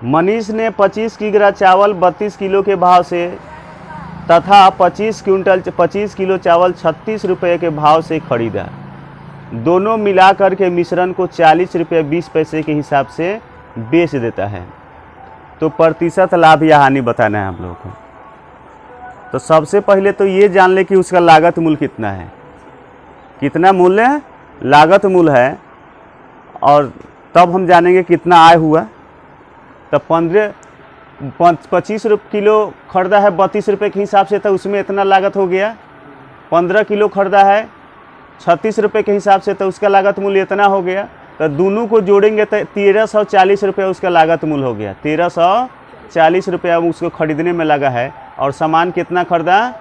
मनीष ने 25 किग्रा चावल 32 किलो के भाव से तथा 25 किलो चावल 36 रुपये के भाव से खरीदा। दोनों मिलाकर के मिश्रण को 40 रुपये 20 पैसे के हिसाब से बेच देता है। तो प्रतिशत लाभ या हानि बताना है हम लोगों को। तो सबसे पहले तो ये जान ले कि उसका लागत मूल्य कितना है, कितना मूल्य है, लागत मूल्य है, और तब हम जानेंगे कितना आय हुआ। तो 25 किलो खरीदा है 32 रुपये के हिसाब से, तो उसमें इतना लागत हो गया। 15 किलो खरीदा है 36 रुपये के हिसाब से, तो उसका लागत मूल्य इतना हो गया। तो दोनों को जोड़ेंगे तो 1340 रुपये उसका लागत मूल्य हो गया। 1340 रुपया उसको खरीदने में लगा है, और सामान कितना खरीदा,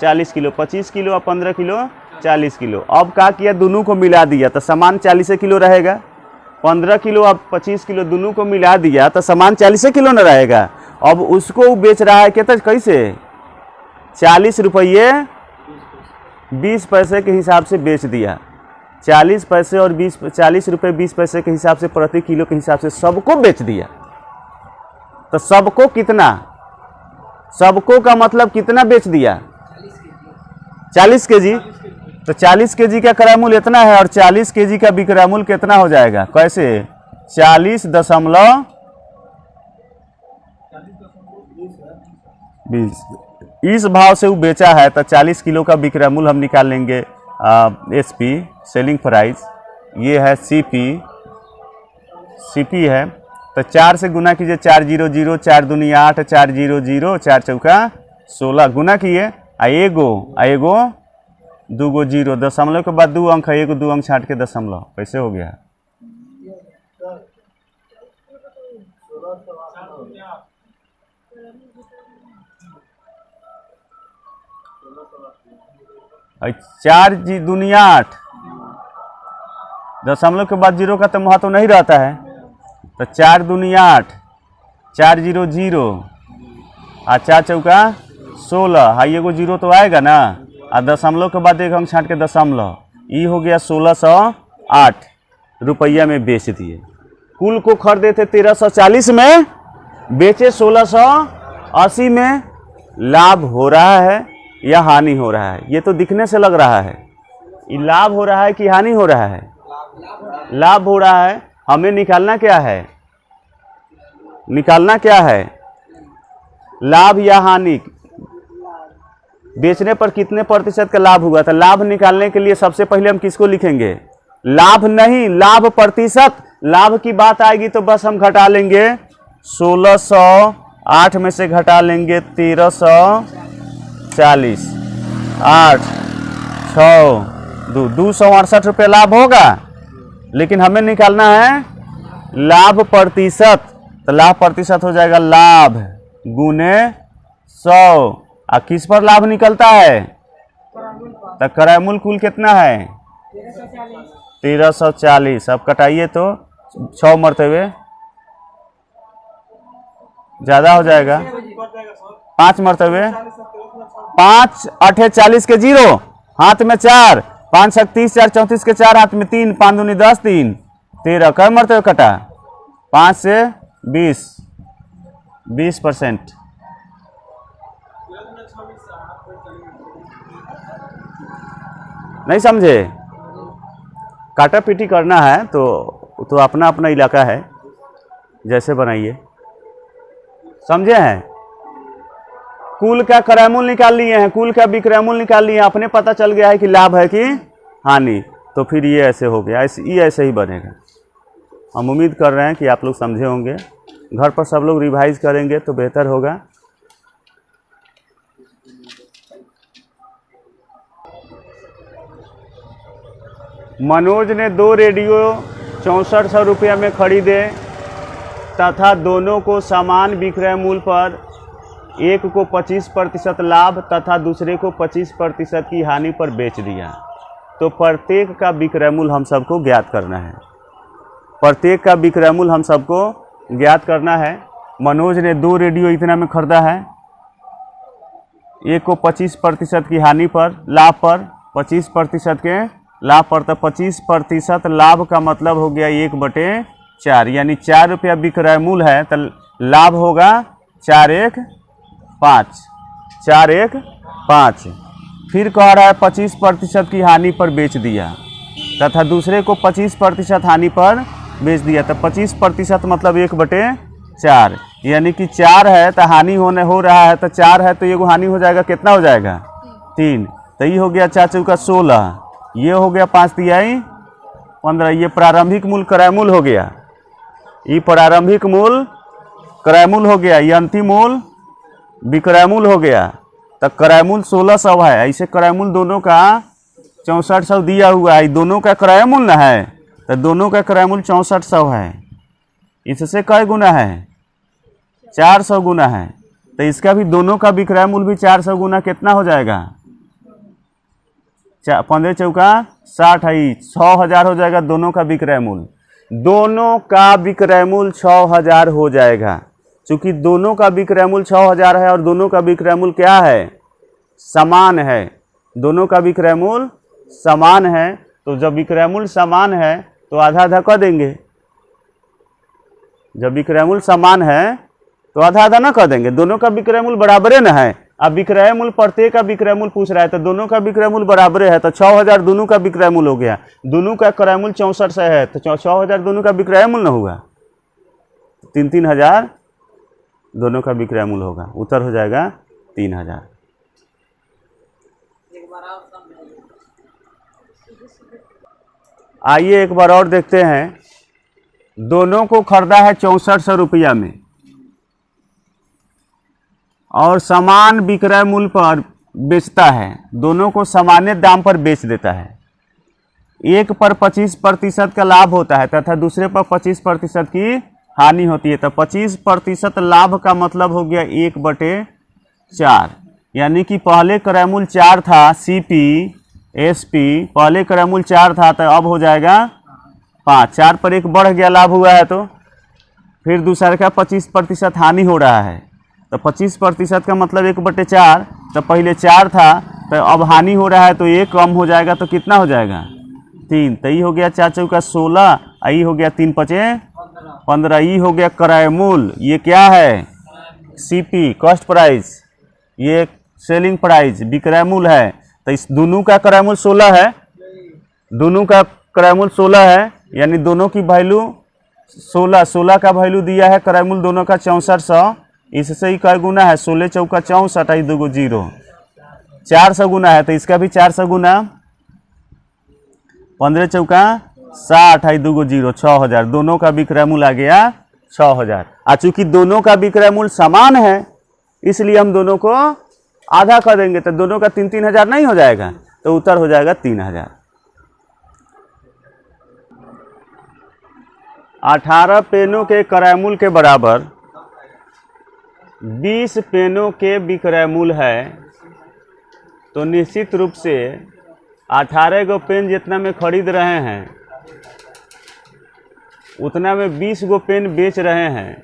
40 किलो। 25 किलो और 15 किलो 40 किलो। अब क्या किया, दोनों को मिला दिया तो सामान 40 किलो रहेगा। 15 किलो और 25 किलो दोनों को मिला दिया तो सामान 40 किलो न रहेगा। अब उसको बेच रहा है कितना, कैसे, 40 रुपये 20 पैसे के हिसाब से बेच दिया। 40 पैसे और 40 रुपये 20 पैसे के हिसाब से प्रति किलो के हिसाब से सबको बेच दिया। तो सबको कितना, सबको का मतलब कितना बेच दिया, 40 केजी। तो 40 केजी का क्रय मूल्य इतना है, और 40 केजी का विक्रय मूल्य कितना हो जाएगा, कैसे, 40.20 इस भाव से वो बेचा है। तो 40 किलो का विक्रय मूल्य हम निकाल लेंगे, एसपी सेलिंग प्राइस, ये है सीपी है। तो 4 से गुना कीजिए, 400, 4 दूनी 8, 400, 4 चौका 16 गुना किए, एगो दूगो जीरो, दशमलव के बाद 2 अंक है, एगो 2 अंक छाट के दशमलव, कैसे हो गया, चार दूनी 8, दशमलव के बाद जीरो का तो महत्व नहीं रहता है। तो 4 दूनी 8, 400 और 4 चौका 16, हाई एगो जीरो तो आएगा ना, और दशमलव के बाद 1 अंक छाट के दशमलव, ये हो गया 1608 रुपया में बेच दिए। कुल को खरीदे थे 1340 में, बेचे 1680 में। लाभ हो रहा है या हानि हो रहा है, ये तो दिखने से लग रहा है। ये लाभ हो रहा है कि हानि हो रहा है, लाभ हो रहा है। हमें निकालना क्या है, निकालना क्या है, लाभ या हानि, बेचने पर कितने प्रतिशत का लाभ हुआ। तो लाभ निकालने के लिए सबसे पहले हम किसको लिखेंगे, लाभ नहीं, लाभ प्रतिशत। लाभ की बात आएगी तो बस हम घटा लेंगे, 1608 में से घटा लेंगे 1340, 8 6 268 रुपये लाभ होगा। लेकिन हमें निकालना है लाभ प्रतिशत। तो लाभ प्रतिशत हो जाएगा लाभ गुने 100। और किस पर लाभ निकलता है, तो क्रय मूल्य कुल कितना है, 1340। अब कटाइए तो 6 मरतबे ज्यादा हो जाएगा, 5 मरतबे, 5 8 40 के 0, हाथ में 4, 5 30 4 34 के 4, हाथ में 3, 5 दूनी 10, 3 13, कई मरतबे कटा, 5 से 20%। नहीं समझे, काटा पीटी करना है तो अपना अपना इलाका है, जैसे बनाइए, समझे हैं। कुल का क्रय मूल्य निकाल लिए हैं, कुल का विक्रय मूल्य निकाल लिए हैं, अपने पता चल गया है कि लाभ है कि हानि। तो फिर ये ऐसे हो गया, ये ऐसे ही बनेगा। हम उम्मीद कर रहे हैं कि आप लोग समझे होंगे। घर पर सब लोग रिवाइज करेंगे तो बेहतर होगा। मनोज ने 2 रेडियो 6400 रुपये में खरीदे तथा दोनों को समान विक्रय मूल्य पर एक को 25% लाभ तथा दूसरे को 25% की हानि पर बेच दिया। तो प्रत्येक का विक्रय मूल्य हम सबको ज्ञात करना है, प्रत्येक का विक्रय मूल्य हम सबको ज्ञात करना है। मनोज ने 2 रेडियो इतना में खरीदा है, एक को 25% की हानि पर, लाभ पर 25% के लाभ पर। तो 25% लाभ का मतलब हो गया 1/25, 4, यानी 4 रुपया विक्रय मूल्य है तो लाभ होगा 415, 415। फिर कह रहा है 25% की हानि पर बेच दिया तथा दूसरे को 25% हानि पर बेच दिया, तो 25% मतलब 1/4, यानी कि 4 है तो हानि हो रहा है तो 4 है तो ये हानि हो जाएगा, कितना हो जाएगा 3, तो ये हो गया 4 चौका 16, ये हो गया 5 तिहाई 15, ये प्रारंभिक मूल्य क्रय मूल्य हो गया, ये प्रारंभिक मूल्य क्रय मूल्य हो गया, ये अंतिम मूल्य विक्रय मूल्य हो गया। तो क्रय मूल्य 1600 है, ऐसे क्रय मूल्य दोनों का 6400 दिया हुआ है, दोनों का क्रय मूल्य न है तो दोनों का क्रय मूल्य 6400 है। इससे कई गुना है 400 गुना है, तो इसका भी दोनों का विक्रय मूल्य भी 400 गुना कितना हो जाएगा, 15 चौका 60 है, 6000 हो जाएगा दोनों का विक्रय मूल्य, दोनों का विक्रय मूल्य 6000 हो जाएगा। चूंकि दोनों का विक्रय मूल्य 6000 है और दोनों का विक्रय मूल्य क्या है, समान है, दोनों का विक्रय मूल्य समान है, तो जब विक्रय मूल्य समान है तो आधा आधा कर देंगे, जब विक्रय मूल्य समान है तो आधा आधा ना कर देंगे, दोनों का विक्रय मूल्य बराबरे न है। अब विक्रय मूल्य प्रत्येक का विक्रय मूल्य पूछ रहा है तो दोनों का विक्रय मूल्य बराबरे है, तो 6000 दोनों का विक्रय मूल्य हो गया, दोनों का क्रय मूल्य 6400 है तो 6000 दोनों का विक्रय मूल्य न होगा, 3000 दोनों का विक्रय मूल्य होगा, उत्तर हो जाएगा 3000। आइए एक बार और देखते हैं, दोनों को खरीदा है 6400 रुपया में और समान विक्रय मूल्य पर बेचता है, दोनों को सामान्य दाम पर बेच देता है, एक पर 25% का लाभ होता है तथा दूसरे पर 25% की हानि होती है, तो 25% लाभ का मतलब हो गया 1/4, यानी कि पहले क्रय मूल्य 4 था, CP SP पहले क्रय मूल्य 4 था तो अब हो जाएगा 5, 4 पर 1 बढ़ गया, लाभ हुआ है, तो फिर दूसरे का 25% हानि हो रहा है, तो 25% का मतलब 1/4, तो पहले 4 था तो अब हानि हो रहा है तो 1 कम हो जाएगा, तो कितना हो जाएगा 3, तो ये हो गया 4 चौका 16, ये हो गया 3 पचे 15, ये हो गया क्रय मूल्य, ये क्या है CP कॉस्ट प्राइस, ये सेलिंग प्राइस विक्रय मूल्य है, तो इस दोनों का क्रय मूल्य 16 है, दोनों का क्रय मूल्य 16 है, यानी दोनों की वैल्यू 16 का वैल्यू दिया है, क्रय मूल्य दोनों का 6400, इससे ही कई गुना है, 16 चौका 64, 2 0, 400 गुना है, तो इसका भी 400 गुना, 15 चौका 60, 2 0, 6000, दोनों का विक्रय मूल्य आ गया 6000। चूंकि दोनों का विक्रय मूल्य समान है इसलिए हम दोनों को आधा कर देंगे, तो दोनों का 3000 नहीं हो जाएगा, तो उत्तर हो जाएगा 3000। 18 पेनों के क्रय मूल्य के बराबर 20 पेनों के विक्रय मूल्य है, तो निश्चित रूप से 18 गो पेन जितना में खरीद रहे हैं उतना में 20 गो पेन बेच रहे हैं,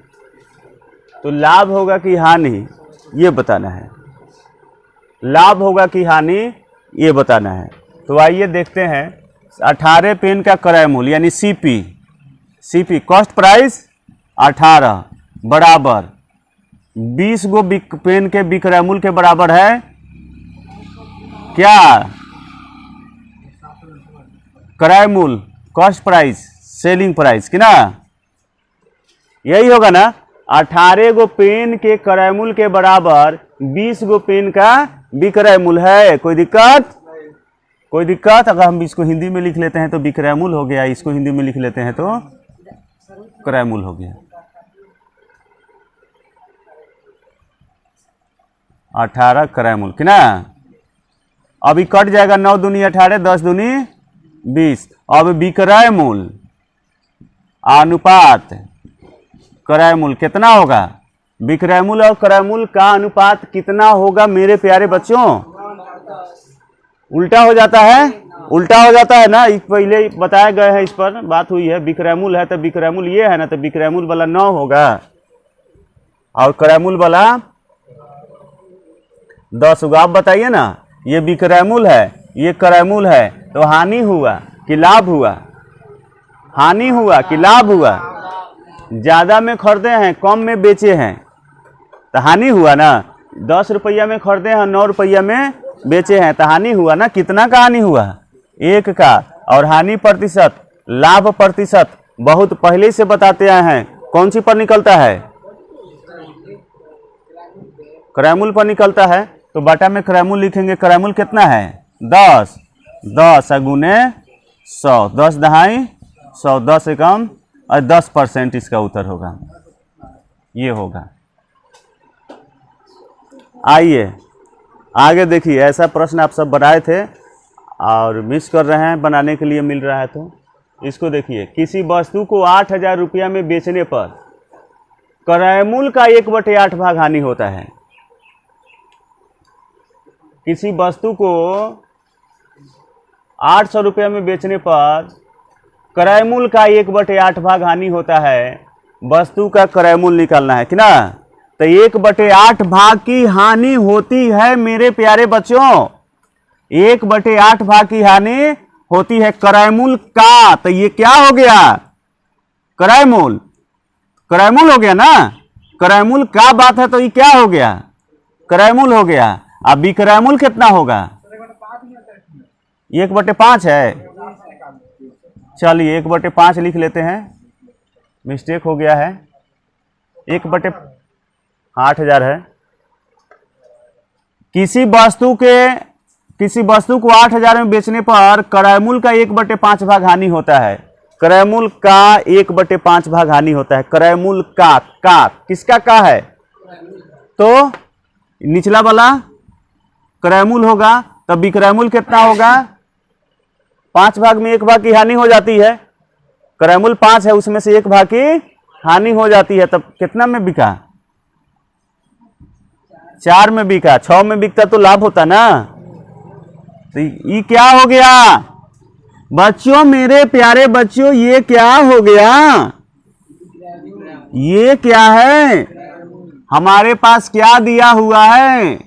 तो लाभ होगा कि हानि ये बताना है, लाभ होगा कि हानि ये बताना है। तो आइए देखते हैं, 18 पेन का क्रय मूल्य यानी CP कॉस्ट प्राइस 18 बराबर 20 गो पेन के विक्रय मूल्य के बराबर है क्या, क्रय मूल्य कॉस्ट प्राइस सेलिंग प्राइस कि ना, यही होगा ना। 18 गो पेन के क्रय मूल्य के बराबर 20 गो पेन का विक्रय मूल्य है, कोई दिक्कत, कोई दिक्कत। अगर हम इसको हिंदी में लिख लेते हैं तो विक्रय मूल्य हो गया, इसको हिंदी में लिख लेते हैं तो क्रय मूल्य हो गया। 18 क्रय मूल्य कि ना, अभी कट जाएगा 9 दूनी 18, 10 दूनी 20। अब विक्रय मूल्य अनुपात क्रय मूल्य कितना होगा, विक्रय मूल्य और क्रय मूल्य का अनुपात कितना होगा मेरे प्यारे बच्चों, उल्टा हो जाता है, उल्टा हो जाता है ना। पहले बताए गए हैं, इस पर बात हुई है। विक्रय मूल्य है तो विक्रय मूल्य ये है ना, तो विक्रय मूल्य वाला 9 होगा और क्रय मूल्य वाला 10 होगा। आप बताइए ना, ये विक्रय मूल्य है, ये क्रय मूल्य है, तो हानि हुआ कि लाभ हुआ, हानि हुआ कि लाभ हुआ, ज्यादा में खरीदे हैं, कम में बेचे हैं, तो हानि हुआ ना। 10 रुपया में खरीदे हैं, 9 रुपया में बेचे हैं, तो हानि हुआ ना। कितना का हानि हुआ? 1 का। और हानि प्रतिशत, लाभ प्रतिशत बहुत पहले से बताते आए हैं। कौन सी पर निकलता है? क्रयमूल पर निकलता है। तो बटा में क्रयमूल लिखेंगे। क्रयमूल कितना है? 10। 10 गुने 100, 10 दहाई 100, 10 एकम और 10% इसका उत्तर होगा, ये होगा। आइए आगे देखिए, ऐसा प्रश्न आप सब बनाए थे और मिस कर रहे हैं, बनाने के लिए मिल रहा है। तो इसको देखिए, किसी वस्तु को 8,000 रुपया में बेचने पर क्रयमूल का 1/8 भाग हानि होता है। किसी वस्तु को 800 रुपया में बेचने पर क्रयमूल का 1/8 भाग हानि होता है। वस्तु का क्रयमूल निकालना है कि ना। तो 1/8 भाग की हानि होती है मेरे प्यारे बच्चों, 1/8 भाग की हानि होती है क्रयमूल का। तो ये क्या हो गया? क्रयमूल, क्रयमूल हो गया ना। क्रयमूल का बात है तो ये क्या हो गया? क्रयमूल हो गया। अब विक्रयमूल कितना होगा? 1/5 है। चलिए 1/5 लिख लेते हैं, मिस्टेक हो गया है। 1/8,000 है। किसी वस्तु को 8,000 में बेचने पर क्रयमूल का 1/5 भाग हानि होता है। क्रयमूल का 1/5 भाग हानि होता है। क्रयमूल का किसका का है? तो निचला वाला क्रयमूल होगा। तब विक्रयमूल कितना होगा? 5 भाग में 1 भाग की हानि हो जाती है। क्रयमूल 5 है, उसमें से 1 भाग की हानि हो जाती है। तब कितना में बिका? 4 में बिका। 6 में बिकता तो लाभ होता ना। तो ये क्या हो गया बच्चों, मेरे प्यारे बच्चों? ये क्या हो गया? ये क्या है? हमारे पास क्या दिया हुआ है?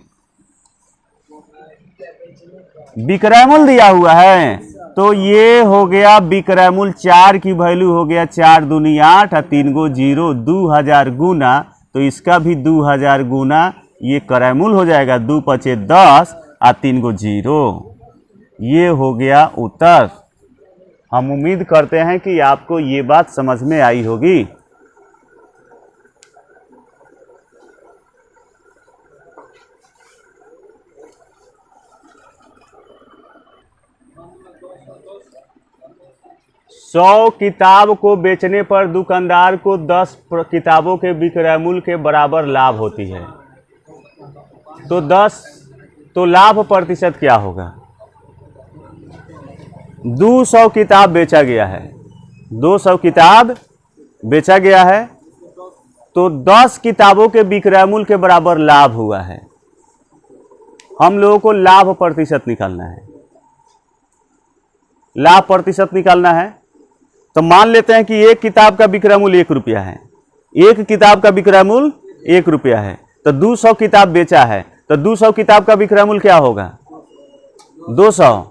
विक्रयमूल दिया हुआ है। तो ये हो गया विक्रयमूल। 4 की वैल्यू हो गया 4 दूनी 8 और 3 गो 0, 2000 गुना। तो इसका भी 2000 गुना ये क्रयमूल हो जाएगा। 2 पचे 10 और 3 गो 0। ये हो गया उत्तर। हम उम्मीद करते हैं कि आपको ये बात समझ में आई होगी। सौ किताब को बेचने पर दुकानदार को 10 किताबों के विक्रयमूल्य के बराबर लाभ होती है। तो लाभ प्रतिशत क्या होगा? 200 किताब बेचा गया है। 200 किताब बेचा गया है, तो 10 किताबों के विक्रयमूल्य के बराबर लाभ हुआ है। हम लोगों को लाभ प्रतिशत निकालना है। लाभ प्रतिशत निकालना है। तो मान लेते हैं कि एक किताब का विक्रयमूल्य 1 रुपया है। एक किताब का विक्रयमूल्य 1 रुपया है। तो 200 किताब बेचा है, तो 200 किताब का विक्रयमूल्य क्या होगा? 200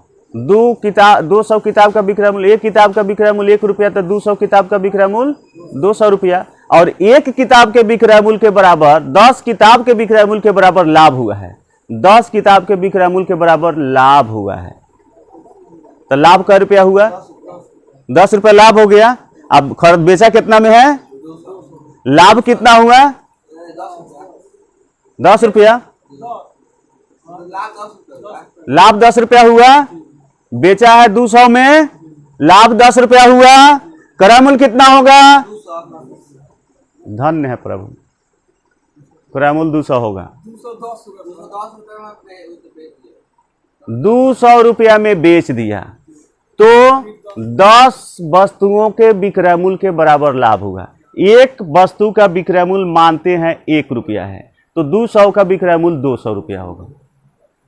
किताब का विक्रयमूल्य, एक किताब का विक्रयमूल्य 1 रुपया, तो 200 किताब का विक्रयमूल्य 200 रुपया। और एक किताब के विक्रयमूल्य के बराबर 10 किताब के विक्रयमूल्य के बराबर लाभ हुआ है। 10 किताब के विक्रयमूल्य के बराबर लाभ हुआ है। तो लाभ का रुपया हुआ? 10 रुपया लाभ हो गया। अब खरीद बेचा कितना में है? लाभ कितना हुआ? 10 रुपया। लाभ 10 रुपया हुआ। बेचा है 200 में, लाभ 10 रुपया हुआ। क्रयमूल्य कितना होगा? धन्य है प्रभु, क्रयमूल्य 200 होगा। 200 रुपया में बेच दिया, तो 10 वस्तुओं के विक्रयमूल्य के बराबर लाभ हुआ। एक वस्तु का विक्रयमूल्य मानते हैं 1 रुपया है, तो 200 का विक्रयमूल्य 200 रुपया होगा।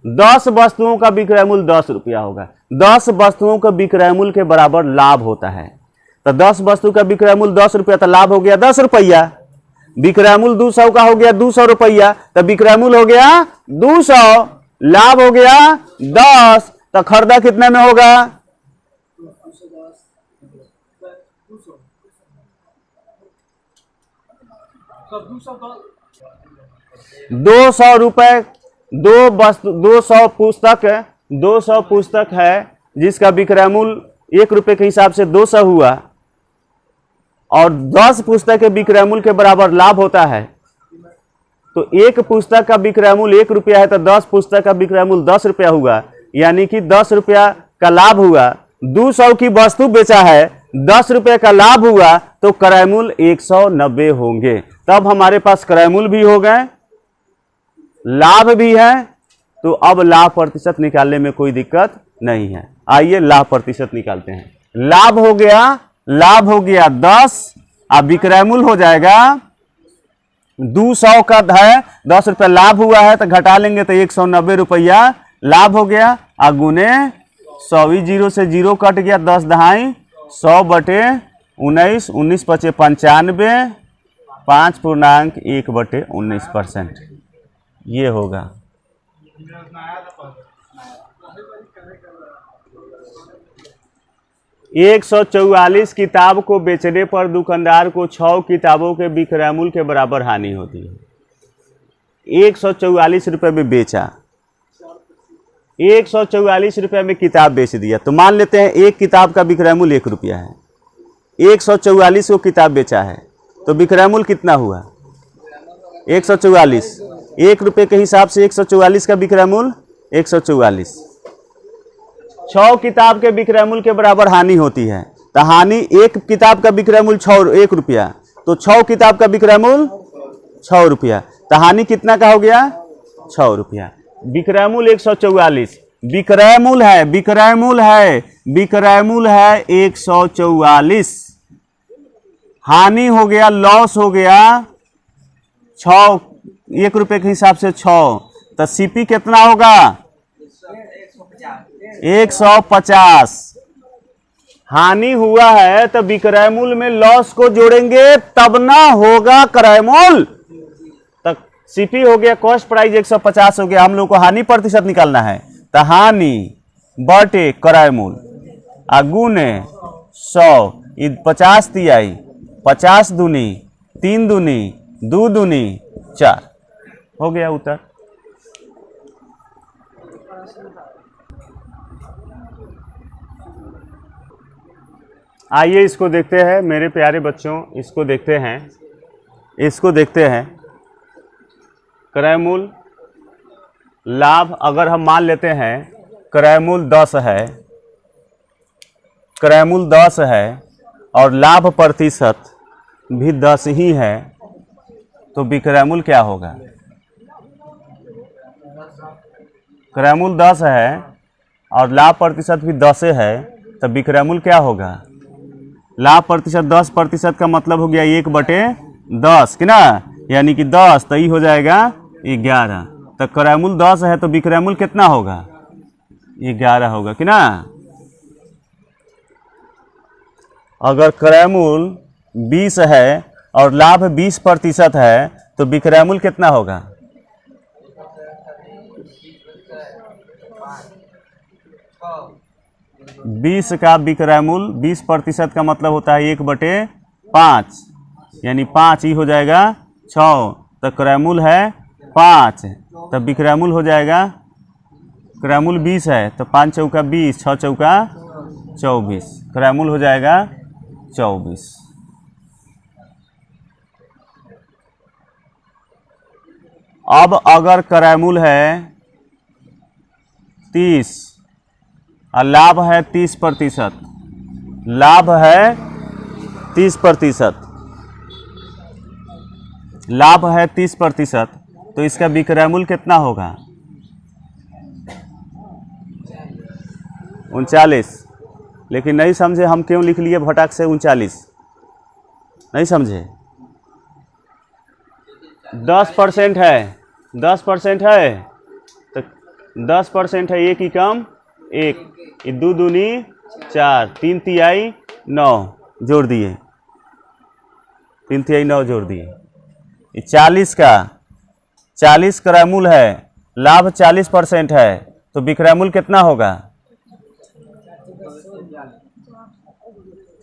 10 वस्तुओं का विक्रयमूल्य 10 रुपया होगा। 10 वस्तुओं का विक्रयमूल्य के बराबर लाभ होता है। तो 10 वस्तु का विक्रयमूल्य 10 रुपया, तो लाभ हो गया 10 रुपया। विक्रयमूल्य 200 का हो गया 200 रुपया, तो विक्रयमूल्य हो गया 200, लाभ हो गया 10। तो खरीदा कितने में होगा? ₹200 200 पुस्तक है जिसका विक्रय मूल्य ₹1 के हिसाब से 200 हुआ और 10 पुस्तक के विक्रय मूल्य के बराबर लाभ होता है। तो एक पुस्तक का विक्रय मूल्य ₹1 है तो 10 पुस्तक का विक्रय मूल्य ₹10 हुआ, यानी कि ₹10 का लाभ हुआ। 200 की वस्तु बेचा है, ₹10 का लाभ हुआ तो क्रय मूल्य 190 होंगे। तब हमारे पास क्रय मूल्य भी हो गए, लाभ भी है, तो अब लाभ प्रतिशत निकालने में कोई दिक्कत नहीं है। आइए लाभ प्रतिशत निकालते हैं। लाभ हो गया 10, अब विक्रय मूल्य हो जाएगा 200 का है, ₹10 लाभ हुआ है तो घटा लेंगे तो ₹190 लाभ हो गया। गुने 100, 0 से 0 कट गया, 10 दहाई 100/19, 19 पचे 95, 5.1/19%। ये होगा। एक 144 किताब को बेचने पर दुकानदार को 6 किताबों के विक्रय मूल्य के बराबर हानि होती है। 144 रुपये में बेचा, 144 रुपये में किताब बेच दिया। तो मान लेते हैं एक किताब का विक्रय मूल्य ₹1 है, 144 को किताब बेचा है तो विक्रय मूल्य कितना हुआ? 144। ₹1 के हिसाब से 144 का विक्रय मूल्य 144। 6 किताब के विक्रय मूल्य के बराबर हानि होती है, तो हानि एक किताब का विक्रय मूल्य ₹1, तो 6 किताब का विक्रय मूल्य ₹6, तो हानि कितना का हो गया? ₹6। विक्रय मूल्य 144, विक्रय मूल्य है 144, हानि हो गया, लॉस हो गया 6, ₹1 के हिसाब से 6, तो सीपी कितना होगा? 150। हानि हुआ है तो विक्रय मूल्य में लॉस को जोड़ेंगे तब ना होगा क्रय मूल्य। तक सीपी हो गया, कॉस्ट प्राइस 150 हो गया। हम लोग को हानि प्रतिशत निकालना है, तो हानि बटे क्रय मूल्य गुने 100, 50 तिहाई, 50 दूनी 3 दूनी 2 दूनी 4 हो गया उत्तर। आइए इसको देखते हैं मेरे प्यारे बच्चों, इसको देखते हैं। क्रय मूल्य लाभ, अगर हम मान लेते हैं क्रय मूल्य 10 है, और लाभ प्रतिशत भी 10 ही है, तो विक्रय मूल्य क्या होगा? क्रय मूल्य 10 है और लाभ प्रतिशत भी 10 है, तो विक्रय मूल्य क्या होगा? लाभ प्रतिशत 10% का मतलब हो गया 1/10 कि ना, यानी कि 10, तो ये हो जाएगा 11। तो क्रय मूल्य 10 है तो विक्रय मूल्य कितना होगा? 11 होगा कि ना। अगर क्रय मूल्य 20 है और लाभ 20% है तो विक्रय मूल्य कितना होगा? 20 का विक्रय मूल्य 20% का मतलब होता है 1/5, यानी 5 ही हो जाएगा 6, तो क्रय मूल्य है 5, तब विक्रय मूल्य हो जाएगा, क्रय मूल्य 20 है तो 5 चौका 20, 6 चौका 24, क्रय मूल्य हो जाएगा 24। अब अगर क्रय मूल्य है 30 और लाभ है 30%, लाभ है 30%, तो इसका विक्रय मूल्य कितना होगा? 39। लेकिन नहीं समझे हम क्यों लिख लिए फटाक से 39? नहीं समझे? 10% है, 10% है तो 10% है, 1 ही कम 1, 2 दूनी 4, 3 तिहाई 9 जोड़ दिए, 3 तिहाई 9 जोड़ दिए। 40 क्रय मूल्य है, लाभ 40% है, तो विक्रय मूल्य कितना होगा?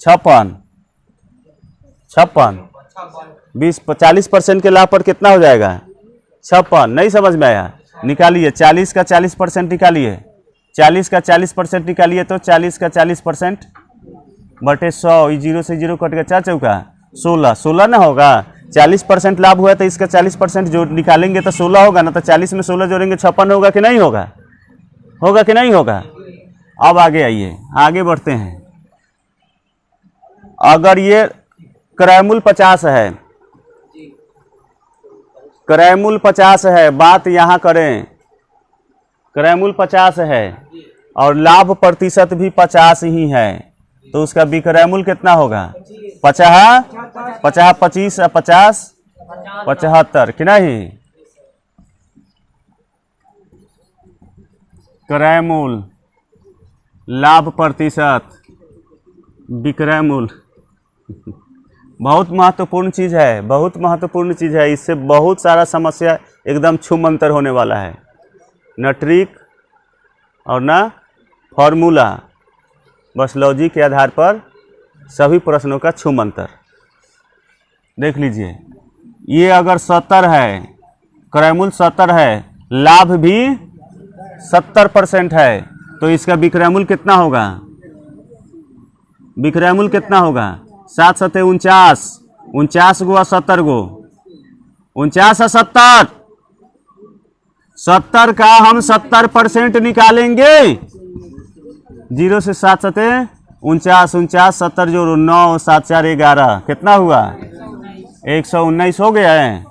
56। 40% के लाभ पर कितना हो जाएगा? 56। नहीं समझ में आया? निकालिए 40 का 40% निकालिए, 40 का 40% निकालिए तो 40 का 40% बटे 100, जीरो से जीरो कट गया, 4 चौका 16, 16 ना होगा। 40% लाभ हुआ तो इसका 40% जो निकालेंगे तो 16 होगा ना, तो 40 में 16 जोड़ेंगे 56 होगा कि नहीं होगा? होगा कि नहीं होगा? अब आगे आइए, आगे बढ़ते हैं। अगर ये क्रयमूल्य 50 है, क्रयमूल्य 50 है, बात यहाँ करें, क्रयमूल्य 50 है और लाभ प्रतिशत भी 50 ही है, तो उसका विक्रय मूल्य कितना होगा? 50, 50, 25, 50, 75 कि नहीं? क्रय मूल्य, लाभ प्रतिशत, विक्रय मूल्य बहुत महत्वपूर्ण चीज़ है, बहुत महत्वपूर्ण चीज़ है। इससे बहुत सारा समस्या एकदम छूमंतर होने वाला है। न ट्रिक और न फॉर्मूला, बस लॉजिक के आधार पर सभी प्रश्नों का छूमंतर। देख लीजिए, ये अगर 70 है, क्रयमूल्य 70 है, लाभ भी 70% है, तो इसका विक्रय मूल्य कितना होगा? विक्रय मूल्य कितना होगा? 7 7 49, 49 गो 70 गो, 49 और 70, 70 का हम 70% निकालेंगे। 0 से 7 7 49, 49 70 जोड़ो 9 7 4 11, कितना हुआ? 119 हो गया है।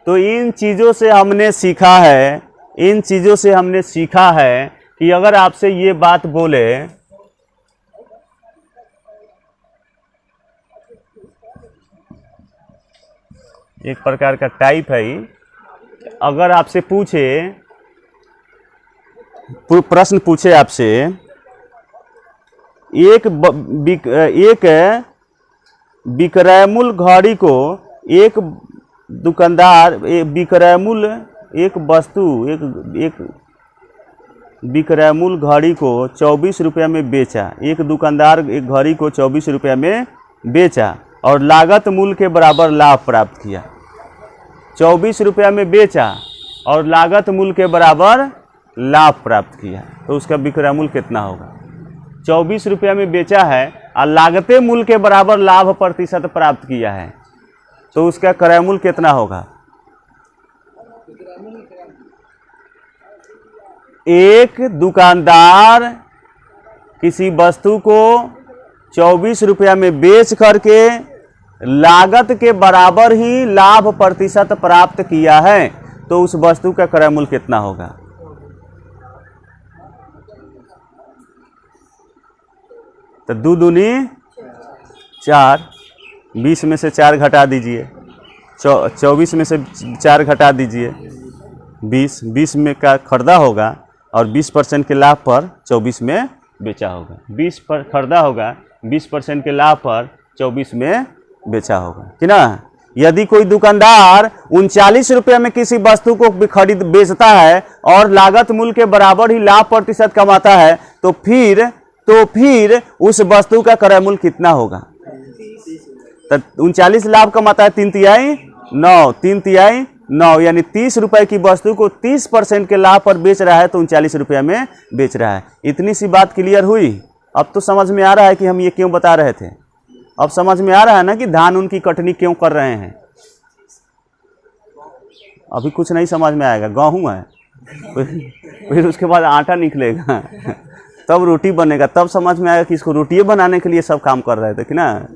तो इन चीज़ों से हमने सीखा है, इन चीज़ों से हमने सीखा है कि अगर आपसे ये बात बोले, एक प्रकार का टाइप है, अगर आपसे पूछे, प्रश्न पूछे आपसे, एक विक्रय मूल्य घड़ी को एक दुकानदार, विक्रय मूल्य एक वस्तु, एक विक्रय मूल्य घड़ी को 24 रुपया में बेचा, एक दुकानदार एक घड़ी को 24 रुपया में बेचा और लागत मूल्य के बराबर लाभ प्राप्त किया। 24 रुपया में बेचा और लागत मूल्य के बराबर लाभ प्राप्त किया, तो उसका विक्रय मूल्य कितना होगा? 24 रुपया में बेचा है और लागते मूल्य के बराबर लाभ प्रतिशत प्राप्त किया है, तो उसका क्रय मूल्य कितना होगा? एक दुकानदार किसी वस्तु को 24 रुपया में बेच करके लागत के बराबर ही लाभ प्रतिशत प्राप्त किया है, तो उस वस्तु का क्रय मूल्य कितना होगा? तो 2 दूनी 4, 20 में से 4 घटा दीजिए, 24 में से 4 घटा दीजिए, 20 में का खरीदा होगा और 20% के लाभ पर 24 में बेचा होगा। 20 पर खरीदा होगा, 20% के लाभ पर 24 में बेचा होगा कि ना। यदि कोई दुकानदार 39 रुपये में किसी वस्तु को खरीद बेचता है और लागत मूल्य के बराबर ही लाभ प्रतिशत कमाता है, तो फिर उस वस्तु का क्रय मूल्य कितना होगा? तो 39 लाभ कमाता है, 3 तिहाई 9, 3 तिहाई 9, यानी 30 रुपए की वस्तु को 30% के लाभ पर बेच रहा है, तो 39 रुपया में बेच रहा है। इतनी सी बात क्लियर हुई? अब तो समझ में आ रहा है कि हम ये क्यों बता रहे थे। अब समझ में आ रहा है ना कि धान उनकी कटनी क्यों कर रहे हैं। अभी कुछ नहीं समझ में आएगा, गेहूं है, फिर उसके बाद आटा निकलेगा, तब रोटी बनेगा, तब समझ में आएगा कि इसको रोटी बनाने के लिए सब काम कर रहे थे कि ना।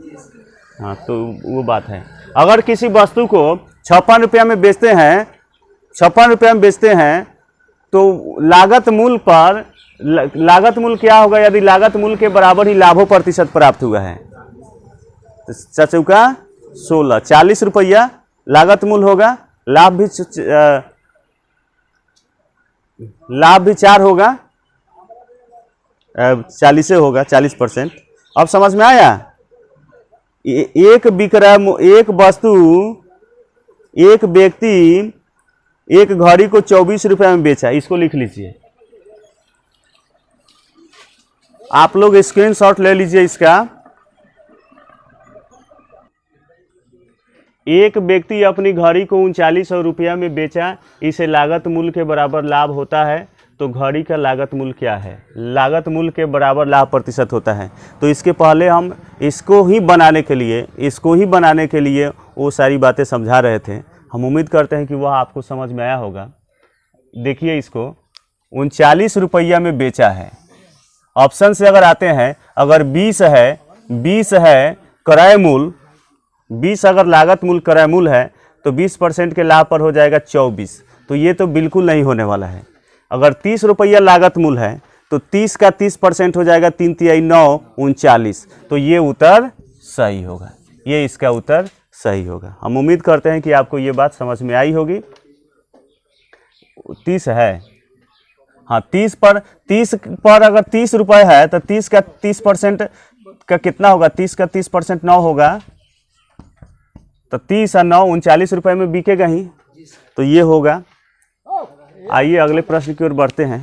हाँ, तो वो बात है। अगर किसी वस्तु को 56 रुपया में बेचते हैं, 56 रुपया में बेचते हैं, तो लागत मूल्य पर, लागत मूल्य क्या होगा? यदि लागत मूल्य के बराबर ही लाभों प्रतिशत प्राप्त हुआ है, तो 4 का 16, 40 रुपया लागत मूल्य होगा, लाभ भी 4 होगा, 40 होगा, 40%। अब समझ में आया? एक वस्तु, एक व्यक्ति एक घड़ी को 24 रुपया में बेचा, इसको लिख लीजिए। आप लोग स्क्रीनशॉट ले लीजिए इसका। एक व्यक्ति अपनी घड़ी को 3900 रुपया में बेचा, इसे लागत मूल्य के बराबर लाभ होता है, तो घड़ी का लागत मूल्य क्या है? लागत मूल्य के बराबर लाभ प्रतिशत होता है। तो इसके पहले हम इसको ही बनाने के लिए वो सारी बातें समझा रहे थे। हम उम्मीद करते हैं कि वह आपको समझ में आया होगा। देखिए, इसको 39 रुपया में बेचा है। ऑप्शन से अगर आते हैं, अगर 20 है क्रय मूल्य, 20 अगर लागत मूल्य क्रय मूल्य है तो 20% के लाभ पर हो जाएगा 24। तो ये तो बिल्कुल नहीं होने वाला है। अगर 30 रुपया लागत मूल्य है तो 30 का 30% हो जाएगा 3 तिहाई 9, 39। तो ये उत्तर सही होगा, ये इसका उत्तर सही होगा। हम उम्मीद करते हैं कि आपको ये बात समझ में आई होगी। 30 है, हाँ 30 पर अगर 30 रुपये है तो 30 का 30% का कितना होगा? 30 का 30% 9 होगा, तो 30 और 9 39 रुपये में बिकेगा ही, तो ये होगा। आइए अगले प्रश्न की ओर बढ़ते हैं।